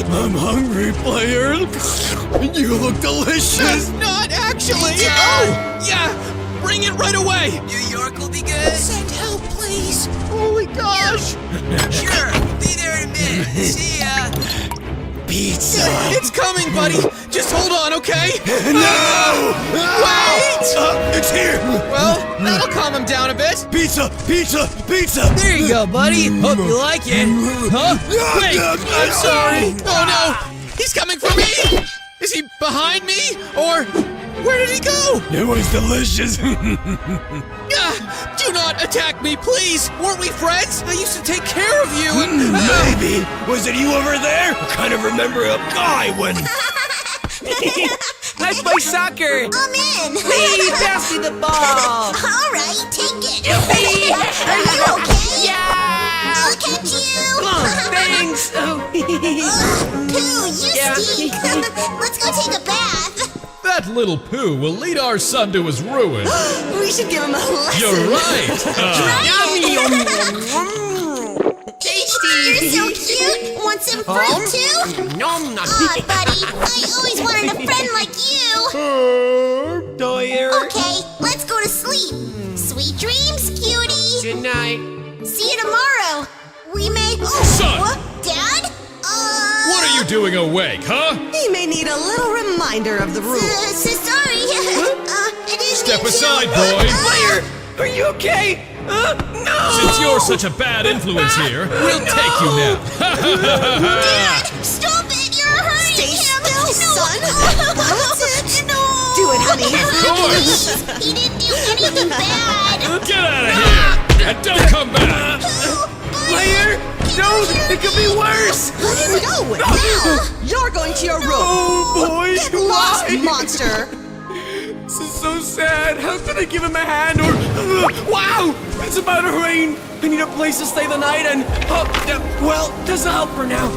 hungry. I'm hungry, player. You look delicious. Not actually. Pizza. Oh, yeah. Bring it right away. New York will be good. Send help, please. Holy gosh. Sure, be there in a minute. See ya. Pizza. It's coming, buddy. Just hold on, okay? No! Wait! It's here. Well, that'll calm him down a bit. Pizza, pizza, pizza. There you go, buddy. Hope you like it. Huh? Wait, I'm sorry. Oh no, he's coming for me. Is he behind me? Or where did he go? It was delicious. Do not attack me, please. Weren't we friends? I used to take care of you and... Maybe. Was it you over there? I kind of remember a guy when... Let's play soccer. I'm in. Hey, pass me the ball. All right, take it. Yippee! Are you okay? Yeah. Look at you. Oh, thanks. Oh. Pooh, you Yeah. stink. Let's go take a bath. That little Pooh will lead our son to his ruin. We should give him a lesson. You're right. You're so cute. Want some fruit too? Nom nom. Aw, buddy, I always wanted a friend like you. Toyer. Okay, let's go to sleep. Sweet dreams, cutie. Good night. See you tomorrow. We may... Son! What? Dad? What are you doing awake, huh? He may need a little reminder of the rules. Sorry. I didn't Step mean to. aside, boy. Player, are you okay? No. Since you're such a bad influence here, we'll take you now. Dad, stop it! You're hurting Stay him! still, son. That's it! No! Do it, honey. Of course. He didn't do anything bad! Get out of here. And don't come back. Player, no, it could be worse. Let him go. Now. You're going to your room. Oh boy, Get lost, why? monster. This is so sad. How can I give him a hand or... wow! It's about to rain. I need a place to stay the night and... well, doesn't help for now.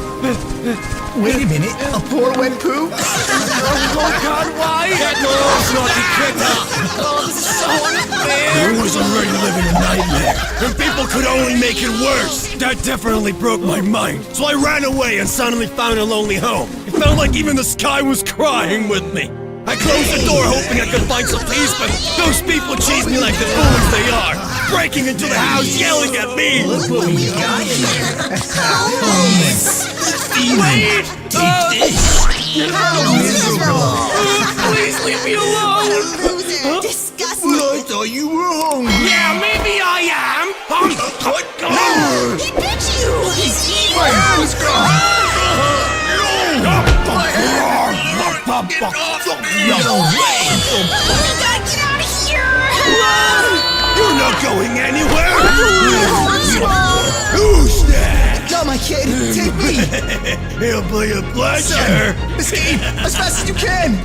Wait a minute, a poor wet poo? Oh God, why? That noise not be kicked up. Oh, this is so unfair. I was already living a nightmare, and people could only make it worse. That definitely broke my mind, so I ran away and suddenly found a lonely home. It felt like even the sky was crying with me. I closed the door hoping I could find some peace, but those people chased me like the fools they are, breaking into the house, yelling at me. Look what we got here. Wait! How miserable! Please leave me alone! Loser! Disgusting! Well, I thought you were hungry. Yeah, maybe I am. I'm the good guy. He bit you! He's evil! Let's go. We gotta get out of here! You're not going anywhere. What's wrong? Who's that? Not my kid. Take me. It'll be a pleasure. Escape as fast as you can.